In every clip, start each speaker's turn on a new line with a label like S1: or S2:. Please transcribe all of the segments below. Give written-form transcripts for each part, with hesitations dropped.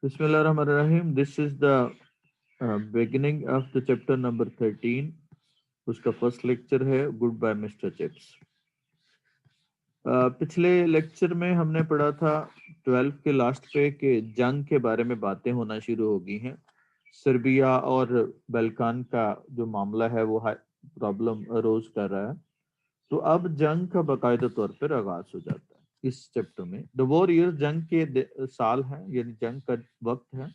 S1: Bismillahirrahmanirrahim. This is the beginning of the chapter number 13. उसका first lecture है good bye mister chips. पिछले lecture में हमने पढ़ा था 12 के लास्ट पे कि जंग के बारे में बातें होना शुरू हो गई हैं। सर्बिया और बल्कान का जो मामला है वो प्रॉब्लम अरोज कर रहा है। तो अब जंग का बाकायदा तौर पर आगाज हो जाता है इस चैप्टर में। द वॉर ईयर जंग के साल है, यानी जंग का वक्त है।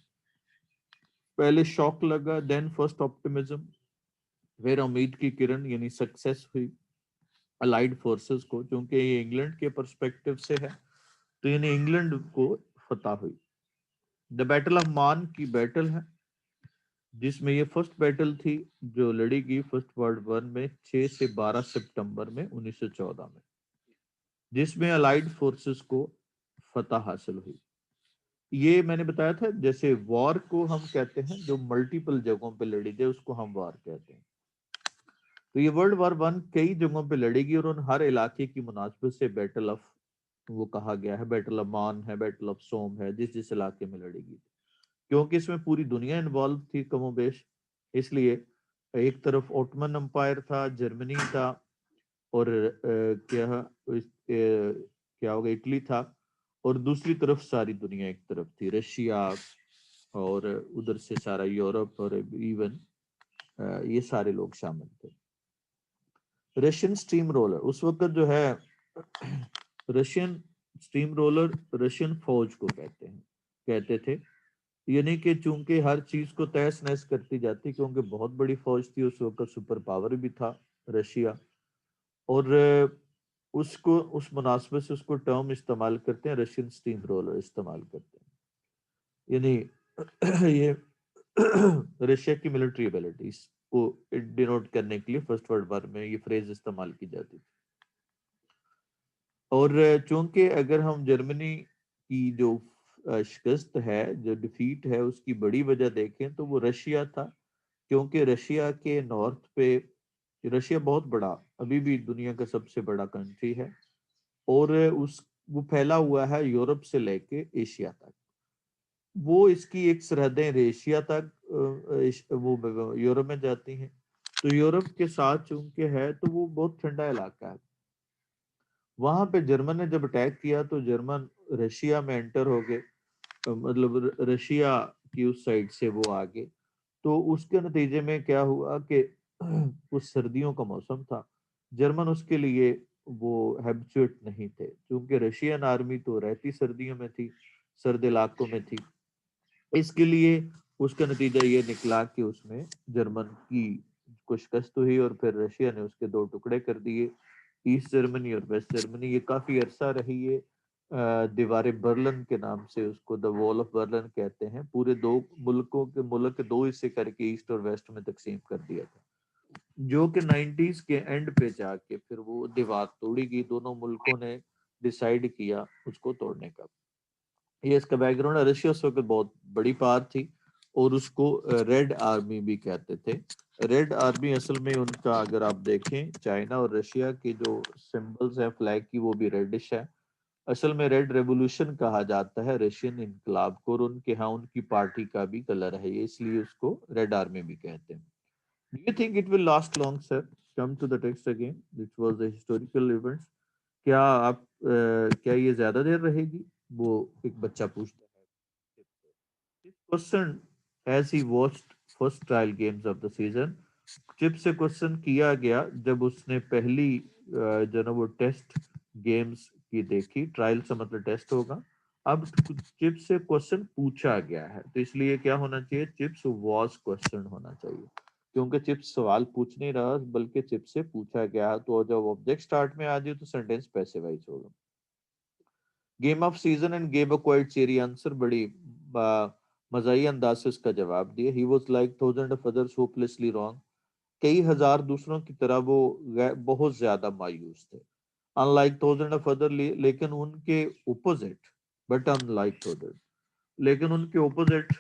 S1: पहले शॉक लगा, देन फर्स्ट ऑप्टिमिज्म, फिर उम्मीद की किरण यानी सक्सेस हुई अलाइड फोर्सेस को, क्योंकि ये इंग्लैंड के पर्सपेक्टिव से है तो यानी इंग्लैंड को फतह हुई। द बैटल ऑफ मान की बैटल है जिसमें ये फर्स्ट बैटल थी जो लड़ी गई फर्स्ट वर्ल्ड वॉर में 6 से 12 सितंबर में 1914 में, जिसमें अलाइड फोर्सेस को फतह हासिल हुई। ये मैंने बताया था, जैसे वॉर को हम कहते हैं जो मल्टीपल जगहों पे लड़ी जाए उसको हम वॉर कहते हैं। तो ये वर्ल्ड वॉर वन कई जगहों पे लड़ेगी और उन हर इलाके की मुनासबत से बैटल ऑफ वो कहा गया है। बैटल ऑफ मान है, बैटल ऑफ सोम है, जिस जिस इलाके में लड़ेगी, क्योंकि इसमें पूरी दुनिया इन्वॉल्व थी कमोबेश। इसलिए एक तरफ ओटमन एम्पायर था, जर्मनी था, और क्या होगा, इटली था, और दूसरी तरफ सारी दुनिया एक तरफ थी, रशिया, और उधर से सारा यूरोप, और इवन ये सारे लोग शामिल थे। रशियन स्टीम रोलर उस वक्त जो है रशियन स्टीम रोलर रशियन फौज को कहते थे, यानी कि चूंकि हर चीज को तहस नहस करती जाती, क्योंकि बहुत बड़ी फौज थी उस वक्त, सुपर पावर भी था रशिया, और उसको उस मुनासबत से उसको टर्म इस्तेमाल करते हैं, रशियन स्टीम रोलर इस्तेमाल करते हैं, यानी ये रशिया की मिलिट्री एबिलिटीज को डिनोट करने के लिए फर्स्ट वर्ल्ड वॉर में ये फ्रेज इस्तेमाल की जाती थी। और चूंकि अगर हम जर्मनी की जो शिकस्त है, जो डिफीट है, उसकी बड़ी वजह देखें तो वो रशिया था, क्योंकि रशिया के नॉर्थ पे, रशिया बहुत बड़ा, अभी भी दुनिया का सबसे बड़ा कंट्री है, और उस वो फैला हुआ है यूरोप से लेके एशिया तक। वो इसकी एक सरहदें एशिया तक वो यूरोप में जाती हैं। तो यूरोप के साथ चूंकि है तो वो बहुत ठंडा इलाका है। वहां पे जर्मन ने जब अटैक किया तो जर्मन रशिया में एंटर हो गए, मतलब रशिया की उस साइड से वो आ गए। तो उसके नतीजे में क्या हुआ कि उस सर्दियों का मौसम था, जर्मन उसके लिए वो हैबिचुएट नहीं थे, क्योंकि रशियन आर्मी तो रहती सर्दियों में थी, सर्द इलाकों में थी। इसके लिए उसका नतीजा ये निकला कि उसमें जर्मन की को शिकस्त हुई, और फिर रशिया ने उसके दो टुकड़े कर दिए, ईस्ट जर्मनी और वेस्ट जर्मनी। ये काफी अरसा रही है दीवार बर्लिन के नाम से, उसको द वॉल ऑफ बर्लिन कहते हैं। पूरे दो मुल्क के दो हिस्से करके ईस्ट और वेस्ट में तकसीम कर दिया था, जो कि 90s के एंड पे जाके फिर वो दीवार तोड़ी गई। दोनों मुल्कों ने डिसाइड किया उसको तोड़ने का। ये इसका बैकग्राउंड है। रशिया उस वक्त बहुत बड़ी पावर थी, और उसको रेड आर्मी भी कहते थे। रेड आर्मी असल में उनका, अगर आप देखें, चाइना और रशिया के जो सिंबल्स हैं फ्लैग की, वो भी रेडिश है। असल में रेड रेवोल्यूशन कहा जाता है रशियन इनकलाब को, और उनके यहाँ उनकी पार्टी का भी कलर है ये, इसलिए उसको रेड आर्मी भी कहते हैं। Do you think it will last long sir? Come to the text again, this was the historical events. क्या आप क्या ये ज्यादा देर रहेगी? वो एक बच्चा पूछता है। This question as he watched first trial games of the season, Chip से क्वेश्चन किया गया जब उसने पहली जो ना वो टेस्ट गेम्स की देखी। ट्रायल से मतलब टेस्ट होगा। अब चिप से क्वेश्चन पूछा गया है, तो इसलिए क्या होना चाहिए, चिप्स वॉज क्वेश्चन होना चाहिए, क्योंकि चिप्स सवाल पूछ नहीं रहा बल्कि चिप से पूछा गया। तो जब ऑब्जेक्ट स्टार्ट में आ जाए तो सेंटेंस पैसिवाइज होगा। Game off season and gave a quite cherry answer, बड़ी मजाई अंदाज से उसका जवाब दिया। He was like thousand of others hopelessly wrong, कई हजार दूसरों की तरह वो बहुत ज्यादा मायूस थे। अनलाइक थाउजेंड ऑफ अदर, लेकिन उनके ओपोजिट, बट अनलाइक थाउजेंड, लेकिन उनके ओपोजिट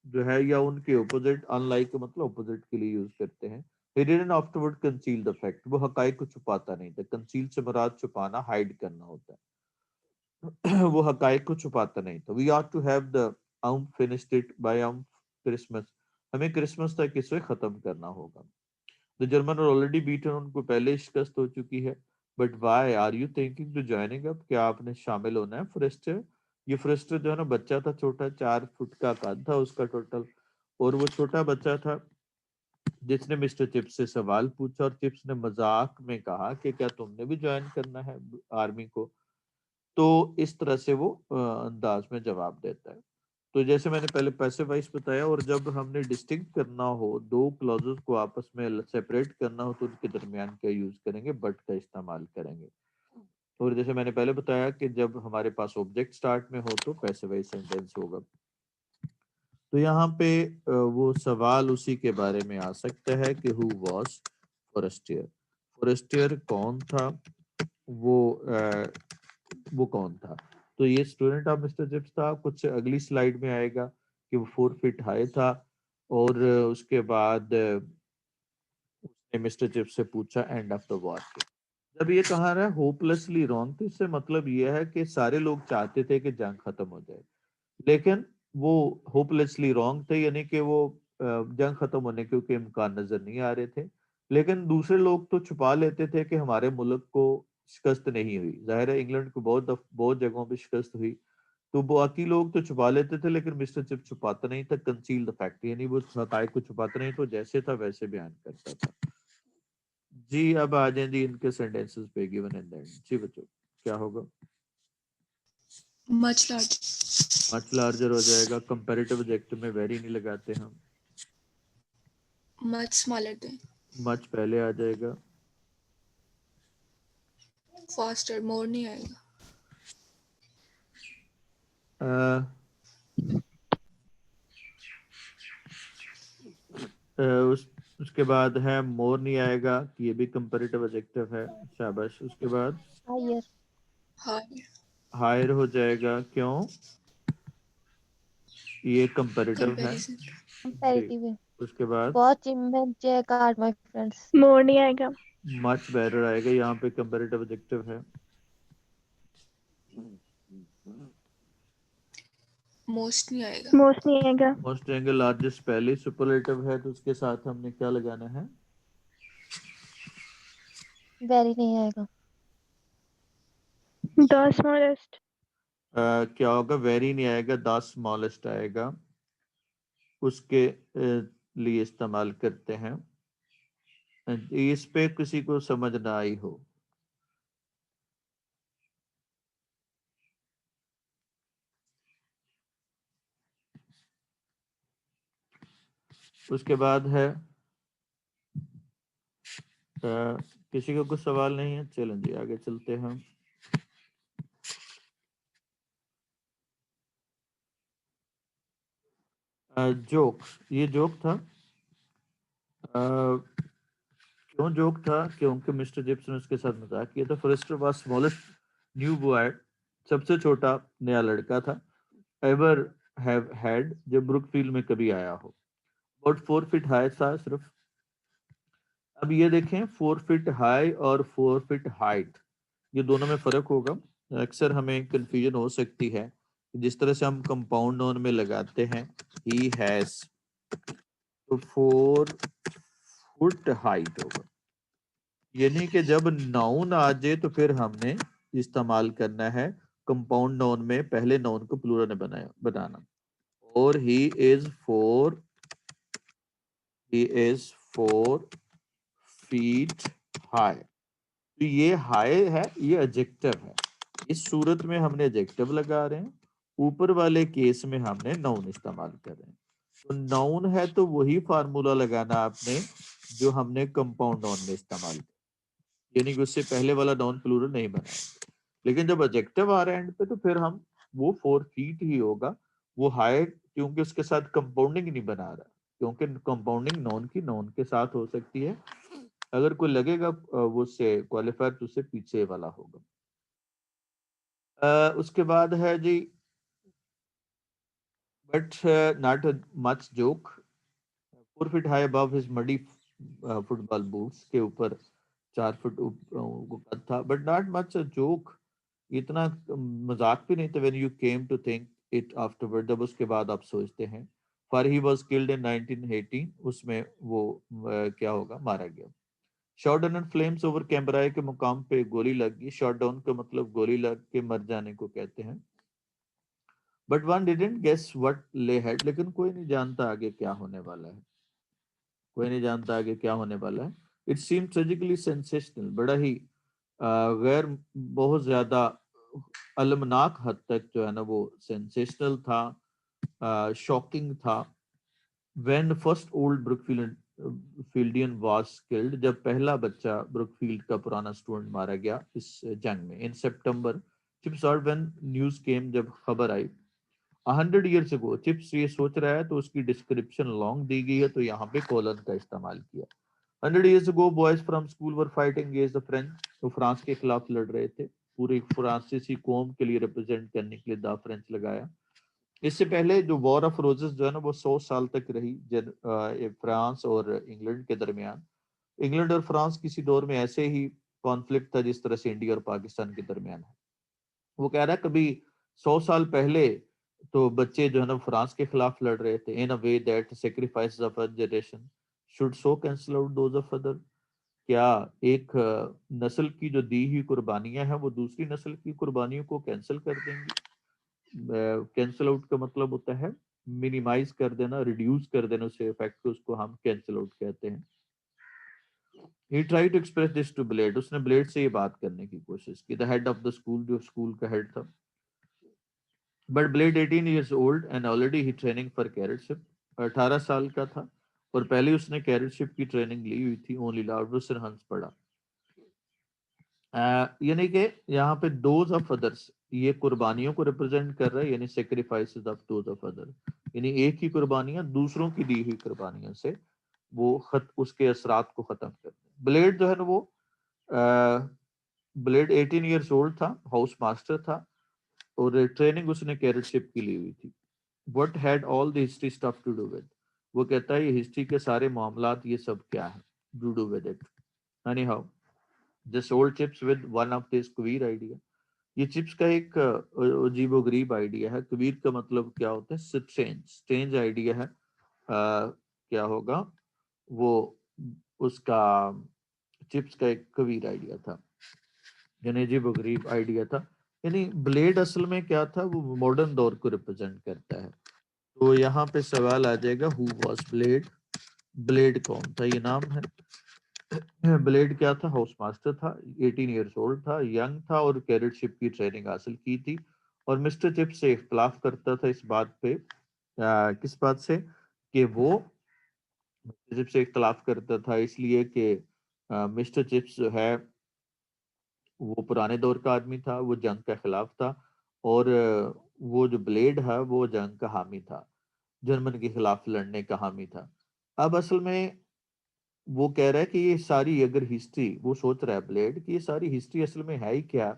S1: जो है, या उनके ओपोजिट, अनलाइक का मतलब ओपोजिट के लिए यूज करते हैं। He didn't afterward conceal the fact, वो हकाइक को छुपाता नहीं था। कंसील से मुराद छुपाना, हाइड करना होता है। वो हकायक को छुपाता नहीं था। We are to have the finished it by Christmas, हमें क्रिसमस तक इसे खत्म करना होगा। The German are already beaten, उनको पहले शिकस्त हो चुकी है। But why are you thinking to joining up, क्या आपने शामिल होना है फ्रेस्टर? ये फ्रेस्टर जो है ना बच्चा था छोटा, 4 फुट का कद था उसका टोटल, और वो छोटा बच्चा था जिसने मिस्टर चिप्स से सवाल पूछा, और चिप्स ने मजाक में कहा कि क्या तुमने भी ज्वाइन करना है आर्मी को। तो इस तरह से वो अंदाज में जवाब देता है। तो जैसे मैंने पहले पैसिव वॉइस बताया, और जब हमने डिस्टिंक्ट करना हो, दो क्लॉजेस को आपस में सेपरेट करना हो, तो उनके दरमियान क्या यूज करेंगे? बट का इस्तेमाल करेंगे। और जैसे मैंने पहले बताया कि जब हमारे पास ऑब्जेक्ट स्टार्ट में हो तो पैसिव वॉइस सेंटेंस होगा। तो यहाँ पे वो सवाल उसी के बारे में आ सकता है कि हु वॉज फॉरेस्टियर, फॉरेस्टियर कौन था, वो वो कौन था? तो ये स्टूडेंट ऑफ मिस्टर जिप्स था। कुछ अगली स्लाइड में आएगा कि वो 4 फीट हाई था, और उसके बाद उसने मिस्टर जिप्स से पूछा एंड ऑफ द वॉर। जब ये कहा रहा है होपलेसली रॉन्ग, तो इससे मतलब ये है कि सारे लोग चाहते थे कि जंग खत्म हो जाए, लेकिन वो होपलेसली रॉन्ग थे, यानी कि वो जंग खत्म होने के कोई इम्कान नजर नहीं आ रहे थे। लेकिन दूसरे लोग तो छुपा लेते थे कि हमारे मुल्क को शिकस्त नहीं हुई। जाहिर है इंग्लैंड को बहुत जगहों पे शिकस्त हुई, तो बाकी लोग तो छुपा लेते थे, लेकिन मिस्टर चिप छुपाता नहीं था, कंसील द फैक्ट, यानी वो हकायक को छुपाता नहीं, तो जैसे था वैसे बयान करता था। जी अब आ जाए जी इनके सेंटेंसेस पे, गिवन एंड एंड। जी बच्चों क्या होगा?
S2: मच लार्ज,
S1: मच लार्जर हो जाएगा। कंपैरेटिव एडजेक्टिव में वेरी नहीं लगाते हम।
S2: मच स्मॉलर देन,
S1: मच पहले आ जाएगा।
S2: फास्टर, मोर नहीं आएगा।
S1: अ, उसके बाद है मोर नहीं आएगा, कि ये भी कंपैरेटिव एडजेक्टिव है। शाबाश। उसके बाद
S3: हायर,
S2: हायर,
S1: हायर हो जाएगा। क्यों? ये कंपैरेटिव है।
S2: कंपैरिजन,
S1: जी।
S3: कंपैरेटिव है।
S1: उसके बाद
S3: watch image check out my friends.
S4: More नहीं आएगा।
S1: मच बेटर आएगा, यहाँ पे कंपैरेटिव एडजेक्टिव है।
S2: मोस्ट नहीं आएगा।
S4: मोस्ट नहीं आएगा।
S1: मोस्ट रहेंगे। लार्जेस्ट पहले सुपरलेटिव है, तो उसके साथ हमने क्या लगाना है?
S3: वेरी नहीं आएगा।
S4: द स्मॉलेस्ट,
S1: क्या होगा? वेरी नहीं आएगा, द स्मॉलेस्ट आएगा। उसके लिए इस्तेमाल करते हैं। इस पे किसी को समझ ना आई हो? उसके बाद है किसी को कुछ सवाल नहीं है? चलें जी आगे चलते हैं हम। जोक, ये जोक था। क्यों जोक था? क्योंकि मिस्टर जिप्स ने उसके साथ मजाक किया था। Forrester was smallest new boy, सबसे छोटा नया लड़का था, एवर हैव हैड, जब ब्रुकफील्ड में कभी आया हो। अबाउट 4 फीट हाई था सिर्फ। अब ये देखें 4 फीट हाई और 4 फीट हाइट, ये दोनों में फर्क होगा। अक्सर हमें कंफ्यूजन हो सकती है, जिस तरह से हम कंपाउंड नाउन में लगाते हैं ही हैज, तो 4 फुट हाइट होगा। यानी कि जब नाउन आ जाए तो फिर हमने इस्तेमाल करना है कंपाउंड नाउन में पहले नाउन को प्लूरल में बनाना। और ही इज 4 फीट हाई। तो ये हाई है, ये एडजेक्टिव है। इस सूरत में हमने एडजेक्टिव लगा रहे हैं, ऊपर वाले केस में हमने नाउन इस्तेमाल कर रहे हैं। तो नाउन है तो वही फार्मूला लगाना आपने जो हमने कंपाउंड नाउन में इस्तेमाल किया, यानी कि उससे पहले वाला नाउन प्लूरल नहीं बनाया। लेकिन जब एडजेक्टिव आ रहा है एंड पे, तो फिर हम वो 4 फीट ही होगा। वो हाई क्योंकि उसके साथ कंपाउंडिंग नहीं बना रहा, क्योंकि कंपाउंडिंग नाउन की नाउन के साथ हो सकती है। अगर कोई लगेगा वो से क्वालिफायर, तो उससे पीछे वाला होगा। उसके बाद है जी but not much joke, 4 feet high above his muddy football boots, के ऊपर 4 फुट वो कद था, बट नॉट मच जोक, इतना मजाक भी नहीं था when you came to think it afterward, जब उसके बाद आप सोचते हैं। For he was killed in 1918, उसमें वो क्या होगा, मारा गया। Shot down and flames over Cambrai के मुकाम पे गोली लग गई। शॉट डाउन का मतलब गोली लग के मर जाने को कहते हैं। But one didn't guess what lay ahead, लेकिन कोई नहीं जानता आगे क्या होने वाला है, कोई नहीं जानता आगे क्या होने वाला है। इट सीम ट्रेजिकली सेंसेशनल, बड़ा ही गैर, बहुत ज्यादा अलमनाक हद तक जो है ना वो सेंसेशनल था, शॉकिंग था। When first old Brookfield fieldian was killed, जब पहला बच्चा ब्रुकफील्ड का पुराना स्टूडेंट मारा गया इस जंग में। इन सितंबर चिप्स और व्हेन न्यूज केम, जब खबर आई 100 years ago, चिप्स ये सोच रहा है तो उसकी डिस्क्रिप्शन लॉन्ग दी गई है, तो यहाँ पे कोलन का इस्तेमाल किया। 100 years ago, boys from school were fighting against the French, तो फ्रांस के खिलाफ लड़ रहे थे। पूरी फ्रांसीसी कौम के लिए रिप्रेजेंट करने के लिए द फ्रेंच लगाया। इससे पहले जो वॉर ऑफ रोजेस जो है ना वो 100 साल तक रही फ्रांस और इंग्लैंड के दरमियान। इंग्लैंड और फ्रांस किसी दौर में ऐसे ही कॉन्फ्लिक्ट था जिस तरह से इंडिया और पाकिस्तान के दरमियान है। वो कह रहा है कभी 100 साल पहले तो बच्चे जो है ना फ्रांस के खिलाफ लड़ रहे थे। In a way that sacrifices of a generation should so cancel out those of other, क्या एक नस्ल की जो दी हुई कुर्बानियां हैं वो दूसरी नस्ल की कुर्बानियों को कैंसिल कर देंगी। कैंसिल आउट का मतलब होता है मिनिमाइज कर देना, रिड्यूस कर देना उसे इफेक्ट को, उसको हम कैंसिल आउट कहते हैं। He tried to express this to blade, उसने ब्लेड से ये बात करने की कोशिश की, the head of the school, जो स्कूल का हेड था। But blade 18 years old and already he training for कैडेटशिप, 18 साल का था और पहले उसने कैडेटशिप की ट्रेनिंग ली हुई थी। ओनली लाउडर हंस पड़ा। यानी कि यहाँ पे दोज ऑफ अदर्स, ये कुर्बानियों को रिप्रेजेंट कर रहा है, यानी sacrifices of those of other, यानी एक ही कुर्बानियां दूसरों की दी हुई कुर्बानियों से वो उसके असरात को खत्म कर दे। ब्लेड जो है ना वो ब्लेड 18 years old था, हाउस मास्टर था और ट्रेनिंग उसने कैडेटशिप की ली हुई थी। What had all the history stuff to do with, वो कहता है ये हिस्ट्री के सारे मामलात ये सब क्या है, do with it. Any how this old chips with one of this queer idea, ये चिप्स का एक अजीबोगरीब आइडिया है। क्वीर का मतलब क्या होता है, स्ट्रेंज, स्ट्रेंज आइडिया है। क्या होगा वो, उसका चिप्स का एक क्वीर आइडिया था, यानी अजीबोगरीब आइडिया था। यानी ब्लेड असल में क्या था, वो मॉडर्न दौर को रिप्रेजेंट करता है। तो यहाँ पे सवाल आ जाएगा हु वाज ब्लेड, ब्लेड कौन था, ये नाम है। ब्लेड क्या था, हाउस मास्टर था, 18 years old था, यंग था और कैडेटशिप की ट्रेनिंग हासिल की थी। और मिस्टर चिप्स से इख्तलाफ करता था इस बात पे, किस बात से, कि वो मिस्टर चिप्स से इख्तलाफ करता था इसलिए कि मिस्टर चिप्स जो है वो पुराने दौर का आदमी था, वो जंग के खिलाफ था। और वो जो ब्लेड है वो जंग का हामी था, जर्मन के खिलाफ लड़ने का हामी था। अब असल में वो कह रहा है कि ये सारी अगर हिस्ट्री, वो सोच रहा है ब्लेड कि ये सारी हिस्ट्री असल में है ही क्या।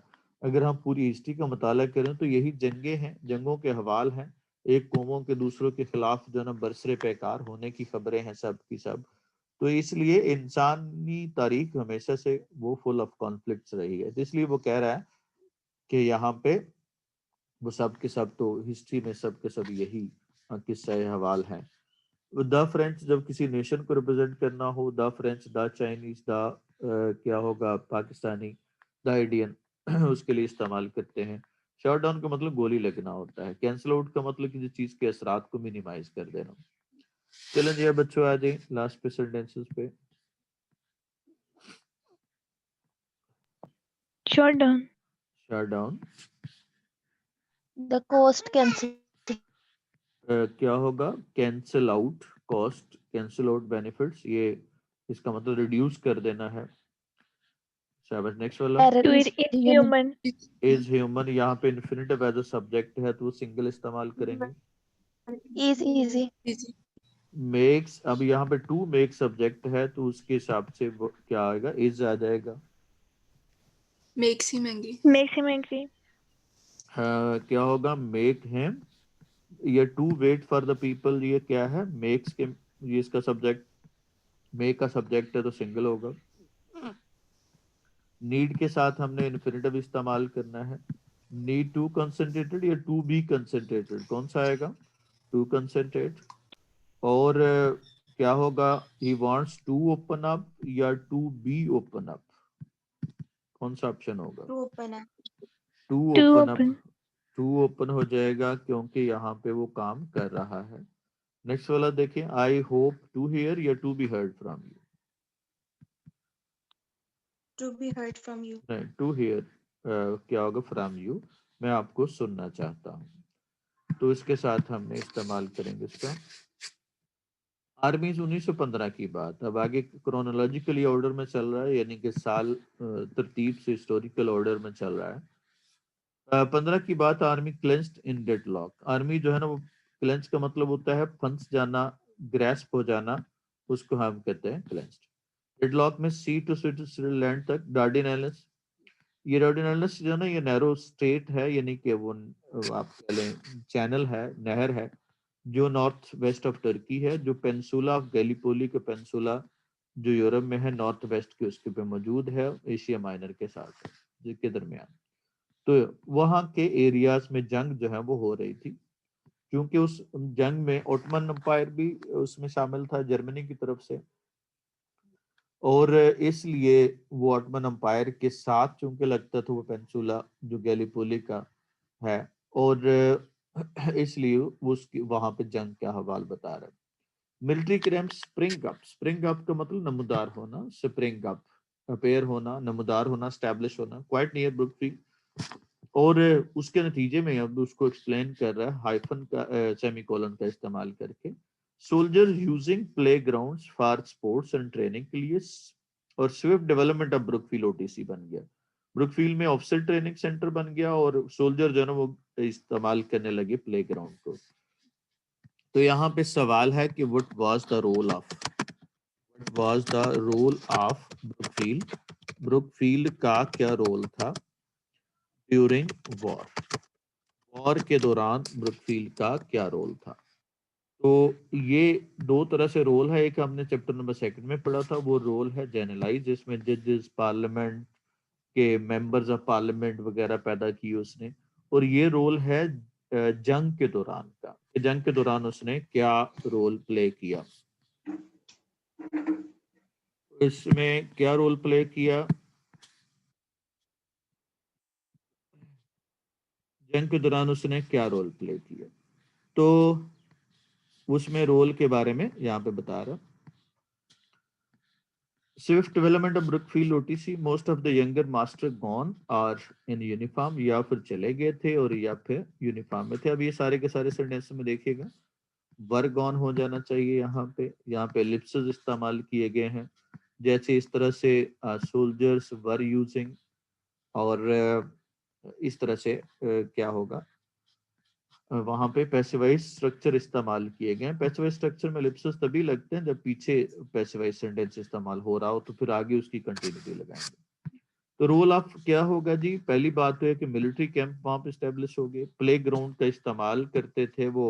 S1: अगर हम पूरी हिस्ट्री का मुताला करें तो यही जंगें हैं, जंगों के हवाल हैं, एक कौमों के दूसरों के खिलाफ जो ना बरसरे पैकार होने की खबरें हैं सब की सब। तो इसलिए इंसानी तारीख हमेशा से वो फुल ऑफ कॉन्फ्लिक्ट्स रही है। तो इसलिए वो कह रहा है कि यहाँ पे वो सब के सब, तो हिस्ट्री में सब के सब यही किस्सा हवाल है। द फ्रेंच, जब किसी नेशन को रिप्रेजेंट करना हो, the French, the Chinese, the क्या होगा पाकिस्तानी, द इंडियन उसके लिए इस्तेमाल करते हैं। शॉट डाउन का मतलब गोली लगना होता है। कैंसिल आउट का मतलब किसी चीज के असरात को मिनिमाइज कर देना। चलें जी अब बच्चों आ जाए लास्ट पे सेंटेंसेस पे।
S4: Shut down.
S1: Shot down
S3: The cost cancel.
S1: क्या होगा, cancel out cost, cancel out benefits, ये इसका मतलब रिड्यूस कर देना है। शाबाश, नेक्स्ट वाला।
S3: Error
S4: To
S3: is
S4: it
S3: human.
S4: human.
S1: Is human, यहाँ पे इन्फिनिटिव एज अ सब्जेक्ट है तो वो सिंगल इस्तेमाल करेंगे।
S3: Is easy.
S2: इजी,
S1: मेक्स, अब यहाँ पे टू मेक सब्जेक्ट है तो उसके हिसाब से वो क्या आएगा, इज आ जाएगा।
S2: मेक्स ही महंगी,
S4: Makes him angry.
S1: क्या होगा, मेक हिम, ये to wait for the people, ये क्या है, मेक्स के, ये इसका सब्जेक्ट, मेक का सब्जेक्ट है तो सिंगल होगा। नीड के साथ हमने इन्फिनिटिव इस्तेमाल करना है। नीड टू कंसंट्रेटेड या टू बी कंसंट्रेटेड, कौन सा आएगा? To concentrate. और क्या होगा? He wants to open up या टू बी ओपन अप, कौन सा ऑप्शन होगा?
S3: टू ओपन है।
S1: To
S4: To
S1: open up.
S4: open.
S1: To open हो जाएगा क्योंकि यहाँ पे वो काम कर रहा है। नेक्स्ट वाला देखें, आई होप टू हियर या to be heard from you.
S3: To be heard from you.
S1: नहीं, टू हियर क्या होगा? फ्रॉम यू, मैं आपको सुनना चाहता हूँ। तो इसके साथ हमने इस्तेमाल करेंगे इसका। आर्मी 1915 की बात, अब आगे क्रोनोलॉजिकली ऑर्डर में चल रहा है, यानी कि साल तरतीब से हिस्टोरिकल ऑर्डर में चल रहा है। 15 की बात, आर्मी क्लेंस्ड इन डेडलॉक। आर्मी जो है ना वो क्लेंस का मतलब होता है फंस जाना, ग्रेस्प हो जाना, उसको हम कहते हैं क्लेंस्ड। डेडलॉक में सी टू स्विट्जरलैंड तक डार्डिनेल्स। ये डार्डिनेल्स जो है ना ये नैरो स्टेट है, यानी कि वो आप कह लें चैनल है, नहर है, जो नॉर्थ वेस्ट ऑफ टर्की है, जो पेंसुला ऑफ गैलीपोली के पेंसुला जो यूरोप में है नॉर्थ वेस्ट के उसके पे मौजूद है, एशिया माइनर के साथ जिसके दरमियान। तो वहाँ के एरियाज में जंग जो है वो हो रही थी, क्योंकि उस जंग में ओटमन एम्पायर भी उसमें शामिल था जर्मनी की तरफ से, और इसलिए वो ओटमन एम्पायर के साथ चूंकि लगता था वो पेंसुला जो गैलीपोली का है, और इसलिए वो उसकी वहां पे जंग का हवाल बता रहा है। Military cramp spring up. Spring up का मतलब नमूदार होना, स्प्रिंग अप अपेयर होना, नमूदार होना, स्टैब्लिश होना, क्वाइट नियर ब्रुकफील्ड। और उसके नतीजे में अब उसको एक्सप्लेन कर रहा है हाइफन का सेमीकोलन का इस्तेमाल करके। Soldier using playgrounds for sports and training के लिए, और Swift development of Brookfield OTC बन गया। ब्रुकफील्ड में ऑफिसर ट्रेनिंग सेंटर बन गया और सोल्जर जो है ना वो इस्तेमाल करने लगे प्लेग्राउंड को। तो यहाँ पे सवाल है कि what was the role of Brookfield. Brookfield का क्या रोल था ड्यूरिंग वॉर के दौरान ब्रुकफील्ड का क्या रोल था? तो ये दो तरह से रोल है, एक हमने चैप्टर नंबर 2 में पढ़ा था, वो रोल है जनरलाइज, जिसमें जजेस, पार्लियामेंट के मेंबर्स ऑफ पार्लियामेंट वगैरह पैदा किए उसने, और ये रोल है जंग के दौरान का, जंग के दौरान उसने क्या रोल प्ले किया। इसमें क्या रोल प्ले किया जंग के दौरान उसने क्या रोल प्ले किया? तो उसमें रोल के बारे में यहाँ पे बता रहा। Swift development of Brookfield OTC, most of the younger master gone are in uniform, या फिर चले गए थे और या फिर यूनिफॉर्म में थे। अब ये सारे के सारे सेंटेंस में देखिएगा वर गॉन हो जाना चाहिए, यहाँ पे एलिप्सेस इस्तेमाल किए गए हैं, जैसे इस तरह से सोल्जर्स वर यूजिंग, और इस तरह से क्या होगा वहां पे पैसिवाइज स्ट्रक्चर इस्तेमाल किए गए हैं। पैसिवाइज स्ट्रक्चर में एलिप्सेस तभी लगते हैं जब पीछे पैसिवाइज सेंटेंस इस्तेमाल हो रहा हो, तो फिर आगे उसकी कंटिन्यूटी लगाएंगे। तो रोल ऑफ क्या होगा जी? पहली बात तो है कि मिलिट्री कैंप वहां पे स्टेब्लिश हो गए, प्ले ग्राउंड का इस्तेमाल करते थे वो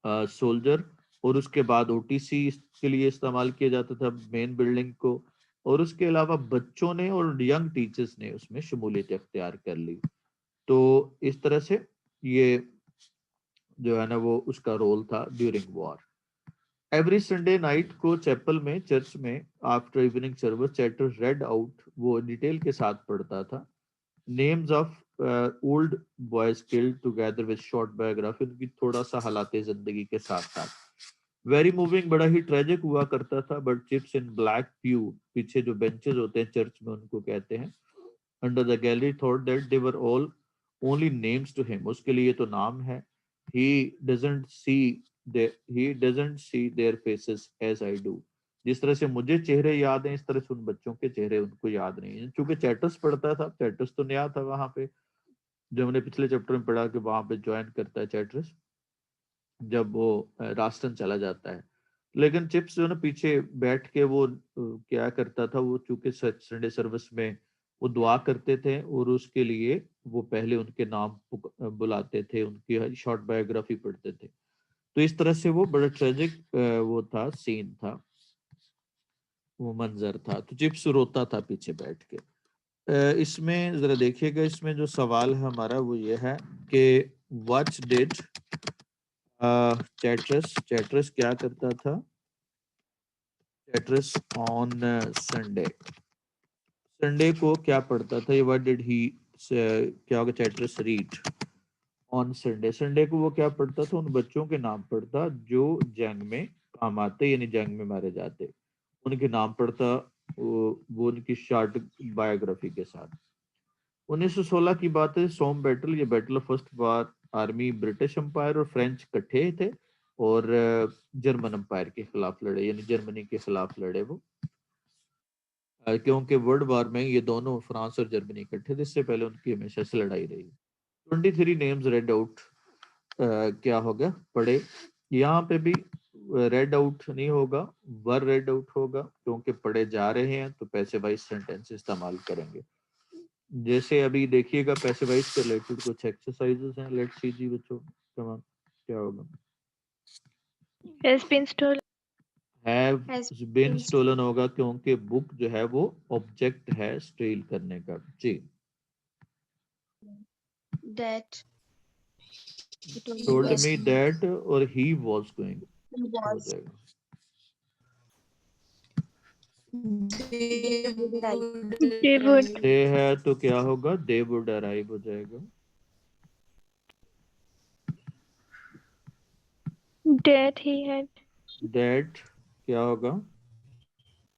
S1: सोल्जर, और उसके बाद ओटीसी के लिए इस्तेमाल किया जाता था मेन बिल्डिंग को, और उसके अलावा बच्चों ने और यंग टीचर्स ने उसमें शमूलियत इख्तियार कर ली। तो इस तरह से ये जो है ना वो उसका रोल था during war. Every Sunday night को चैपल में, चर्च में, after evening service chapter red out, वो डिटेल के साथ पढ़ता था। Names of old boys killed together with short biography, उनकी थोड़ा सा हालाते जिंदगी के साथ साथ। वेरी मूविंग, बड़ा ही ट्रेजिक हुआ करता था। बट चिप्स इन ब्लैक प्यू, पीछे जो बेंचेस होते हैं चर्च में उनको कहते हैं, under the gallery thought that they were all only names to him, उसके लिए तो नाम है। he doesn't see he doesn't see their faces as I do, जिस तरह से मुझे चेहरे याद हैं इस तरह से उन बच्चों के चेहरे उनको याद नहीं है। चूंकि चैटर्स पढ़ता था, चैटर्स तो नया था वहां पे, जो हमने पिछले चैप्टर में पढ़ा कि वहां पे ज्वाइन करता है चैटर्स जब वो रास्टन चला जाता है। लेकिन चिप्स जो ना पीछे बैठ के वो क्या करता था, वो चूंकि संडे सर्विस में वो दुआ करते थे, और उसके लिए वो पहले उनके नाम बुलाते थे, उनकी शॉर्ट बायोग्राफी पढ़ते थे। तो इस तरह से वो बड़ा ट्रेजिक वो था, सीन था। वो मंजर था। तो चिप्स रोता था पीछे बैठ के। इसमें जरा देखिएगा, इसमें जो सवाल है हमारा वो ये है कि व्हाट डिड चैट्रस, चैट्रस क्या करता था? चैट्रस ऑन संडे, संडे को क्या पढ़ता था? ये व्हाट डिड ही, क्या होगा? चैट्रस रीड ऑन संडे, संडे को वो क्या पढ़ता था? उन बच्चों के नाम पढ़ता जो जंग में काम आते, यानी जंग में मारे जाते, उनके नाम पढ़ता, वो उनकी शॉर्ट बायोग्राफी के साथ। 1916 की बात है, सोम बैटल, ये battle of first war army British Empire और फ्रेंच इकट्ठे थे और जर्मन एम्पायर के खिलाफ लड़े, यानी जर्मनी के खिलाफ लड़े वो। क्योंकि वर्ल्ड वार में ये दोनों फ्रांस और जर्मनी इकट्ठे थे, इससे पहले उनकी हमेशा से लड़ाई रही। 23 नेम्स रेड आउट, क्या होगा? पढ़े। यहाँ पे भी रेड आउट नहीं होगा, वर रेड आउट होगा, क्योंकि पढ़े जा रहे हैं तो पैसे वाइज सेंटेंस इस्तेमाल करेंगे। जैसे अभी देखिएगा पैसे वाइज से रिलेटेड कुछ एक्सरसाइजेस हैं, लेट्स सी जी बच्चों, तमाम क्या होगा?
S4: Has been stolen.
S1: Have
S3: Has
S1: been
S3: been
S1: stolen होगा, क्योंकि बुक जो है वो ऑब्जेक्ट है स्टील करने का। जी,
S3: that it was
S1: told
S3: that
S1: me that और ही वाज गोइंग
S3: he
S1: हो
S3: was
S1: जाएगा।
S2: They
S3: would arrive.
S4: They would.
S1: दे है तो क्या होगा? दे वुड अराइव हो जाएगा।
S4: That he had.
S1: दैट क्या होगा?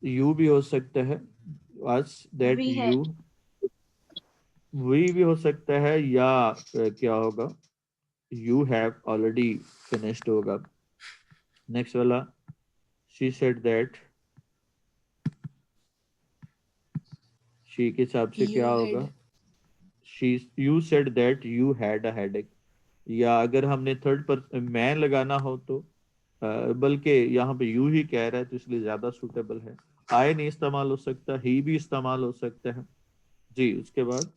S1: यू भी हो सकता है, आज that
S3: We
S1: you,
S3: had
S1: we भी हो सकता है, या क्या होगा? यू हैव ऑलरेडी फिनिश्ड होगा। नेक्स्ट वाला, शी सेड दैट, शी के हिसाब से क्या
S2: you
S1: होगा?
S2: had
S1: she, you said that you had a headache, या अगर हमने थर्ड पर मैं लगाना हो तो बल्कि यहाँ पे यू ही कह रहा है तो इसलिए ज्यादा सूटेबल है। आई नहीं इस्तेमाल हो सकता, ही भी इस्तेमाल हो सकता है। जी, उसके बाद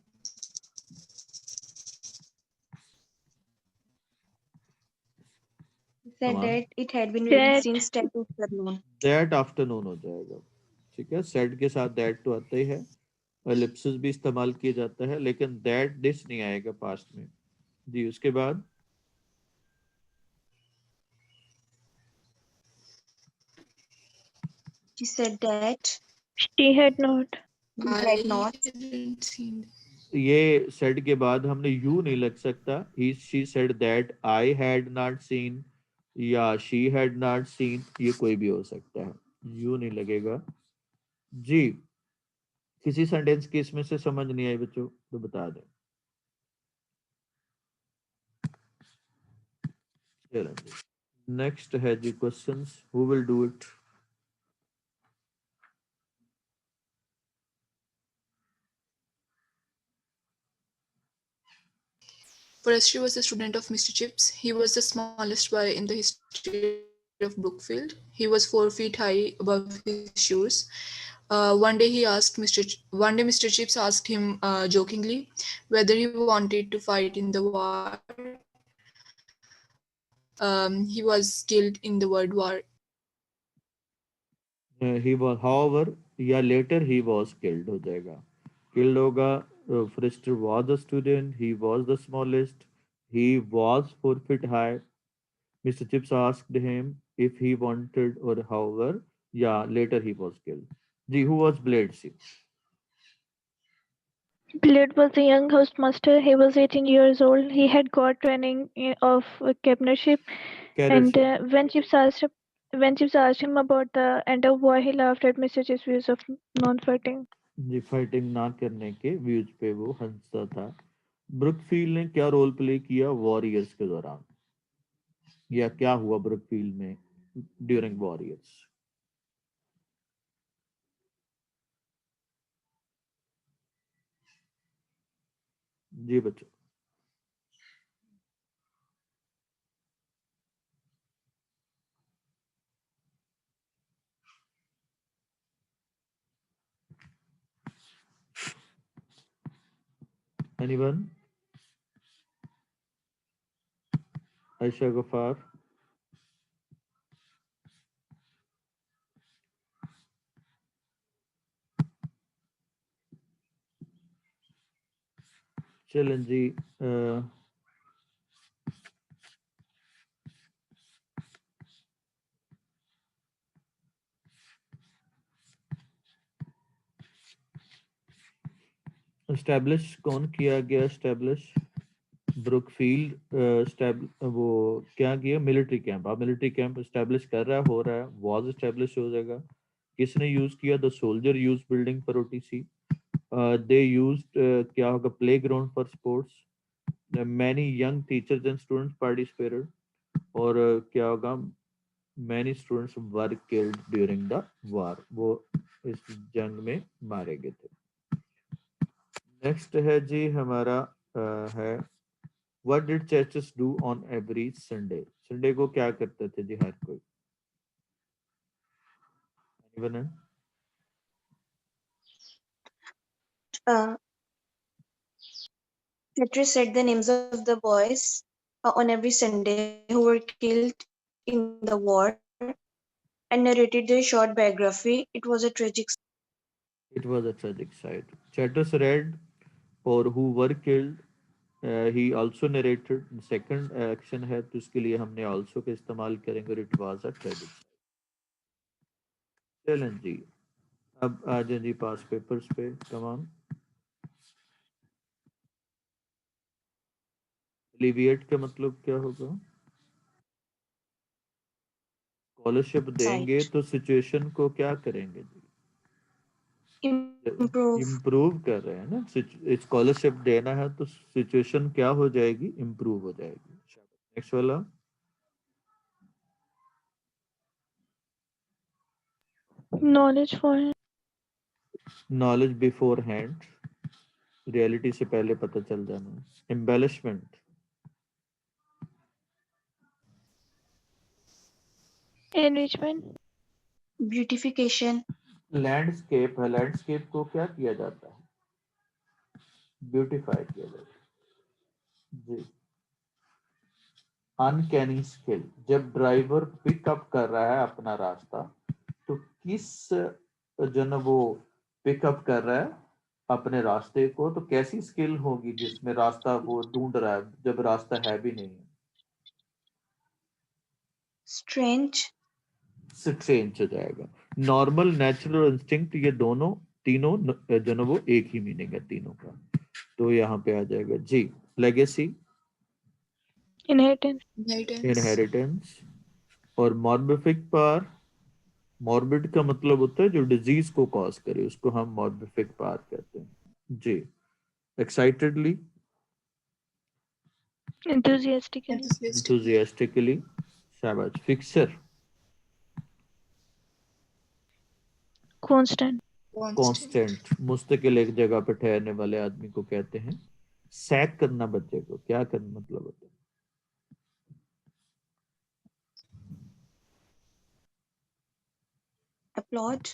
S3: said
S1: तमाम,
S3: that it had been read
S4: That.
S3: since that afternoon.
S1: That afternoon हो जाएगा। ठीक है, सेड के साथ दैट तो आता ही है, एलिप्सिस भी इस्तेमाल किया जाता है, लेकिन दैट दिस नहीं आएगा पास्ट में। जी, उसके बाद
S3: She said that
S4: She had not.
S3: he had
S2: I
S3: not.
S2: hadn't seen.
S1: ये सेड के बाद हमने यू नहीं लग सकता। He she said that I had not seen, या शी हैड नॉट सीन, ये कोई भी हो सकता है, यू नहीं लगेगा। जी, किसी सेंटेंस की इसमें से समझ नहीं आई बच्चों तो बता दें। नेक्स्ट है जी questions, who will do it?
S2: Forestry was a student of Mr. Chips. He was the smallest boy in the history of Brookfield. He was 4 feet high above his shoes. One day, Mr. Chips asked him jokingly whether he wanted to fight in the war. He was killed in the World War.
S1: He was however, या later he was killed हो जाएगा। Killed होगा, Forrester was a student, he was the smallest, he was 4 feet high, Mr. Chips asked him if he wanted, or however, yeah, later he was killed. जी, who was Bledsoe?
S4: Blade was a young housemaster. He was 18 years old. He had got training of captainship. And
S1: Carriership.
S4: when Chips asked him about the end of war, he laughed at Mr. Chips' views of non-fighting.
S1: जी, fighting ना करने के views पे वो हंसता था। Brookfield ने क्या रोल प्ले किया वॉरियर्स के दौरान, या क्या हुआ ब्रुकफील्ड में ड्यूरिंग वॉरियर्स? जी बच्चों, एनीवन? आयशा गफार? चलें जी एस्टैब्लिश कौन किया गया? एस्टैब्लिश ब्रुकफील्ड वो क्या किया? Military camp. आप मिलिट्री कैंप एस्टैब्लिश कर रहा है, हो रहा है, वाज एस्टैब्लिश हो जाएगा। किसने यूज किया? The soldier use building for OTC. They used क्या होगा? Playground for sports. Many young teachers and students participated. और क्या होगा? Many students were killed during the war. वो इस जंग में मारे गए थे। नेक्स्ट है जी हमारा है What did churches do on every Sunday? Sunday को क्या करते थे जी हर कोई? Anyone?
S3: Churches said the names of the boys on every Sunday who were killed in the war and narrated their short biography. It was a tragic.
S1: It was a tragic sight. Churches read or who were killed. He also narrated. Second action है तो इसके लिए हमने also का इस्तेमाल करेंगे और it was a tragic sight. चलें जी अब आ जाए जी पास पेपर्स पे तमाम। Alleviate का मतलब क्या होगा? स्कॉलरशिप देंगे तो सिचुएशन को क्या करेंगे जी?
S3: Improve.
S1: इम्प्रूव कर रहे हैं ना। स्कॉलरशिप देना है तो सिचुएशन क्या हो जाएगी? इम्प्रूव हो जाएगी। नेक्स्ट वाला
S4: Knowledge for
S1: knowledge before hand, reality से पहले पता चल जाना। Embellishment,
S4: enrichment,
S3: Beautification.
S1: लैंडस्केप है, लैंडस्केप को क्या किया जाता है? ब्यूटिफाई किया जाता है जी। अनकैनी स्किल, जब ड्राइवर पिकअप कर रहा है अपना रास्ता तो किस जो ना वो पिकअप कर रहा है अपने रास्ते को, तो कैसी स्किल होगी जिसमें रास्ता वो ढूंढ रहा है जब रास्ता है भी नहीं है?
S3: Strange.
S1: स्ट्रेंज हो जाएगा। नॉर्मल, नेचुरल और इंस्टिंक्ट, ये दोनों तीनों जो ना वो एक ही मीनिंग है तीनों का, तो यहाँ पे आ जाएगा जी। Legacy,
S4: inheritance,
S1: inheritance. और मॉर्बिफिक पावर, मॉर्बिड का मतलब होता है जो डिजीज को कॉज करे, उसको हम मॉर्बिफिक पावर कहते हैं जी। एक्साइटेडली,
S4: enthusiastically,
S1: enthusiastically, शाबाश। फिक्सर,
S4: constant,
S1: कांस्टेंट, मुस्तकिल एक जगह पे ठहरने वाले आदमी को कहते हैं। सैक करना बच्चे को क्या करना मतलब होता है?
S3: Applaud.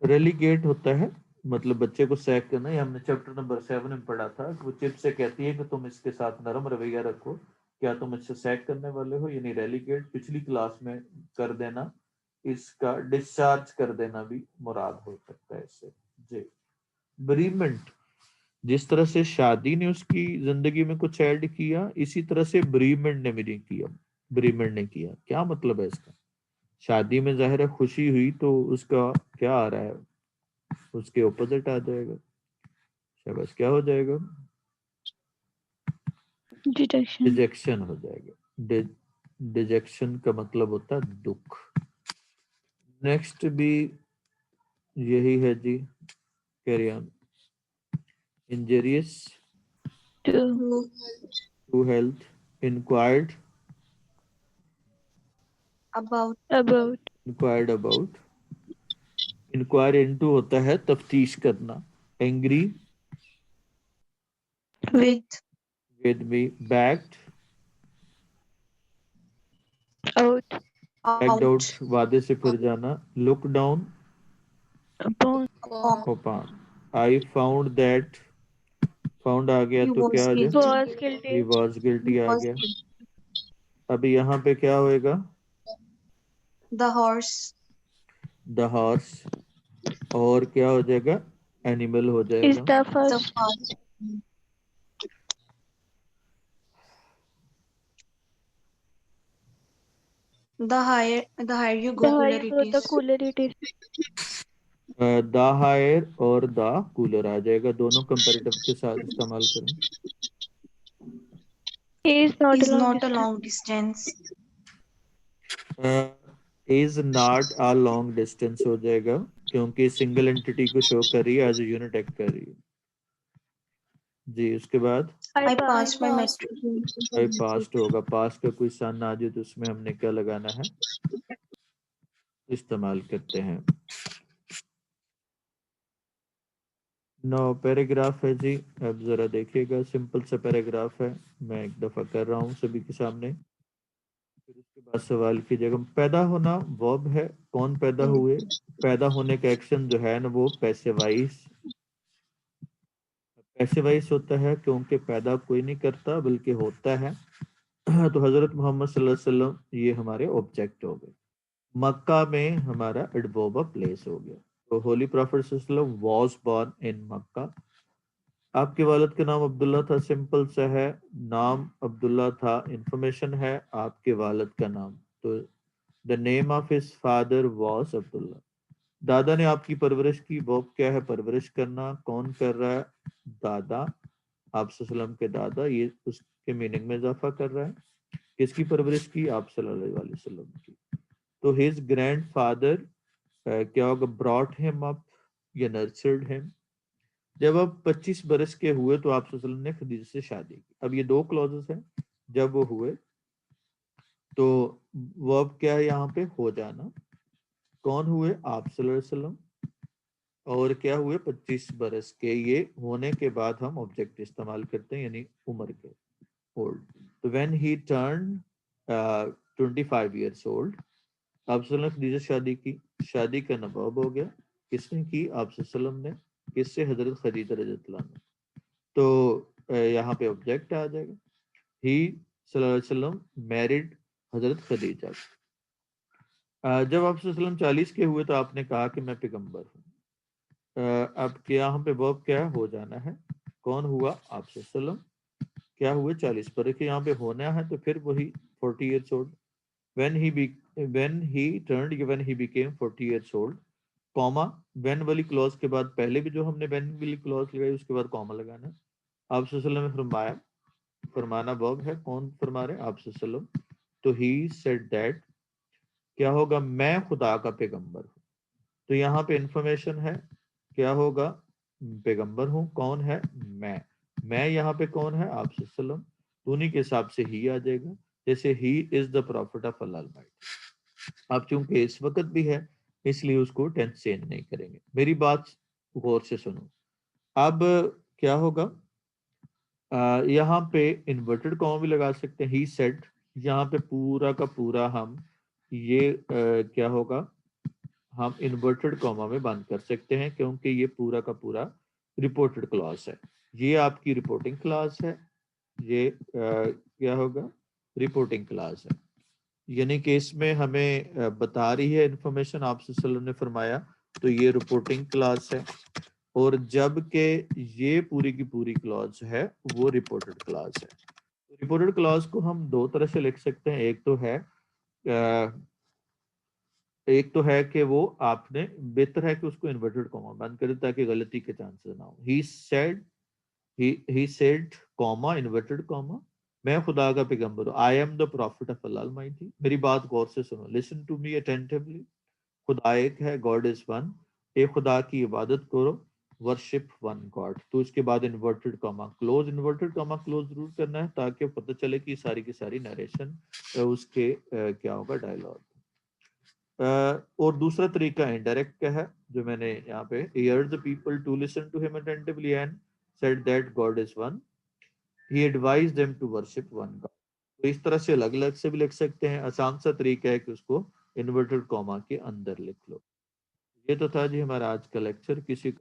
S1: रेलीगेट होता है मतलब बच्चे को सैक करना। ये हमने चैप्टर नंबर 7 में पढ़ा था। वो चिप से कहती है कि तुम इसके साथ नरम रवैया रखो, क्या तुम इससे सैक करने वाले हो? यानी रेलीगेट पिछली क्लास में कर देना, इसका डिस्चार्ज कर देना भी मुराद हो सकता है इससे जी। बेरीमेंट, जिस तरह से शादी ने उसकी जिंदगी में कुछ ऐड किया, इसी तरह से बेरीमेंट ने भी नहीं किया। बेरीमेंट ने किया, क्या मतलब है इसका? शादी में जाहिर है खुशी हुई तो उसका क्या आ रहा है? उसके ऑपोजिट आ जाएगा। शाबाश, क्या हो जाएगा?
S4: dejection,
S1: डिजेक्शन हो जाएगा। डिजेक्शन का मतलब होता है दुख। नेक्स्ट भी यही है जी, carry on. Injurious
S4: to,
S1: to health, inquired
S3: About.
S4: about,
S1: inquired about, inquire into होता है तफ्तीश करना। Angry
S3: With.
S1: With me, backed
S4: out,
S1: backed out
S3: Out.
S1: वादे से फिर जाना। Look down
S4: upon,
S1: upon। I found that, found आ गया
S3: He
S1: तो क्या
S3: was
S1: हो जाए?
S3: guilty.
S4: was
S1: ही
S4: guilty,
S1: वॉज
S3: He
S1: गिल्टी आ
S3: was
S1: गया।
S3: guilty.
S1: अब यहाँ पे क्या होएगा?
S3: The horse.
S1: द हॉर्स, और क्या हो जाएगा? एनिमल हो
S4: is
S1: जाएगा।
S4: the
S3: The
S4: first,
S3: horse. The higher you
S4: The
S3: go,
S4: higher
S3: cooler
S4: you go,
S3: it
S4: the
S3: is.
S4: cooler it is.
S1: The higher और द कूलर आ जाएगा, दोनों कंपैरेटिव के साथ इस्तेमाल करें।
S4: Is not a
S3: Is
S4: long
S3: not a
S4: distance.
S3: long distance.
S1: Is not a long distance हो जाएगा, क्योंकि सिंगल एंटिटी को शो कर रही है, एज यूनिट एक्ट कर रही है जी। उसके बाद
S3: I
S4: I
S3: passed my
S4: passed.
S3: metric.
S1: भाई पास्ट होगा, पास्ट का कोई सन आ जाए तो उसमें हमने क्या लगाना है, इस्तेमाल करते हैं। नौ पैराग्राफ है जी, अब जरा देखिएगा, सिंपल सा पैराग्राफ है, मैं एक दफा कर रहा हूँ सभी के सामने, फिर उसके बाद सवाल कीजिएगा। पैदा होना वर्ब है, कौन पैदा हुए, पैदा होने का एक्शन जो है ना वो पैसिवाइज होता है, क्योंकि पैदा कोई नहीं करता बल्कि होता है। तो हजरत मोहम्मद सल्लल्लाहु अलैहि वसल्लम ये हमारे ऑब्जेक्ट हो गए। मक्का में हमारा एडवर्ब ऑफ प्लेस हो गया। तो होली प्रॉफिट सल्लल्लाहु अलैहि वसल्लम वाज बॉर्न इन मक्का। आपके वालिद का नाम अब्दुल्ला था, सिंपल सा है, नाम अब्दुल्ला था, इंफॉर्मेशन है आपके वालिद का नाम, तो the name of his father was Abdullah. दादा ने आपकी परवरिश की, वर्ब क्या है, परवरिश करना, कौन कर रहा है, दादा, आप सल्लम के दादा, ये उसके मीनिंग में इजाफा कर रहा है। किसकी परवरिश की, आप सल्लल्लाहु अलैहि वसल्लम की। तो हिज ग्रैंडफादर क्या होगा, ब्रॉट हिम अप या नर्चर्ड हिम। जब अब 25 बरस के हुए तो आप सल्लल्लाहु अलैहि वसल्लम ने खदीजा से शादी की। अब ये दो क्लॉजेस हैं, जब वो हुए तो वर्ब क्या है यहाँ पे, हो जाना, कौन हुए, आप सल्लल्लाहु अलैहि वसल्लम, और क्या हुए, 25 बरस के। ये होने के बाद हम ऑब्जेक्ट इस्तेमाल करते हैं, यानी उम्र के, ओल्ड। तो when he turn 25 years old, आप सल्लल्लाहु अलैहि वसल्लम ने खदीजा से शादी की। शादी का नवाब हो गया, किसने की, आप सल्लल्लाहु अलैहि वसल्लम ने, किससे, हजरत खदीजा रज़ियल्लाहु अन्हा। तो यहाँ पे ऑब्जेक्ट आ जाएगा, ही सल्लल्लाहु अलैहि वसल्लम मैरिड हजरत खदीजा। जब आप सल्लल्लाहु अलैहि वसल्लम 40 के हुए तो आपने कहा कि मैं पैगंबर हूँ। अब यहाँ पे वर्ब क्या है, हो जाना है, कौन हुआ, आप सल्लल्लाहु अलैहि वसल्लम, क्या हुए, 40 पर, देखिए यहाँ पे होना है तो फिर वही 40 years old. when he turned, when he became 40 years old, comma, when वाली क्लॉज के बाद, पहले भी जो हमने when वाली क्लॉज लगाई उसके बाद कॉमा लगाना। आप सल्लल्लाहु अलैहि वसल्लम ने फरमाया, फरमाना वर्ब है, कौन फरमा रहे, आप सल्लल्लाहु अलैहि वसल्लम। तो he said that, क्या होगा, मैं खुदा का पैगंबर हूँ। तो यहाँ पे इंफॉर्मेशन है, क्या होगा, पैगंबर हूँ, कौन है, मैं यहाँ पे कौन है, आप सल्लल्लाहु अलैहि वसल्लम, तो उन्हीं के हिसाब से ही आ जाएगा। जैसे he is the profit of Allah Almighty, अब चूंकि इस वक्त भी है इसलिए उसको टेंस चेंज नहीं करेंगे। मेरी बात गौर से सुनो। अब क्या होगा, यहाँ पे इन्वर्टेड कॉमा भी लगा सकते हैं, ही सेड, यहाँ पे पूरा का पूरा हम ये क्या होगा, हम इन्वर्टेड कॉमा में बंद कर सकते हैं, क्योंकि ये पूरा का पूरा रिपोर्टेड क्लॉज है। ये आपकी रिपोर्टिंग क्लास है, ये क्या होगा, रिपोर्टिंग क्लास है, यानी कि इसमें हमें बता रही है इंफॉर्मेशन, आप सल्लल्लाहु अलैहि वसल्लम ने फरमाया, तो ये रिपोर्टिंग क्लास है। और जब के ये पूरी की पूरी क्लॉज है वो रिपोर्टेड क्लॉज है। रिपोर्टेड क्लॉज को हम दो तरह से लिख सकते हैं, एक तो है कि वो आपने, बेहतर है कि उसको इन्वर्टेड कॉमा बंद करें ताकि गलती के चांसेस ना हो। He said comma, inverted comma, मैं खुदा का पैगंबर हूँ, I am the profit of Allah Almighty. मेरी बात गौर से सुनो, लिसन टू मी अटेंटिवली। खुदा एक है, गॉड इज वन, एक खुदा की इबादत करो, वर्शिप वन गॉड। तो इसके बाद inverted comma close, inverted comma close जरूर करना है ताकि पता चले कि सारी की सारी नरेशन उसके क्या होगा, डायलॉग। और दूसरा तरीका इनडायरेक्ट का है, जो मैंने यहाँ पे, urged the people to listen to him attentively and said that God is one. He advised them to worship one God. तो इस तरह से अलग अलग से भी लिख सकते हैं। आसान सा तरीका है कि उसको इन्वर्टेड कॉमा के अंदर लिख लो। ये तो था जी हमारा आज का लेक्चर। किसी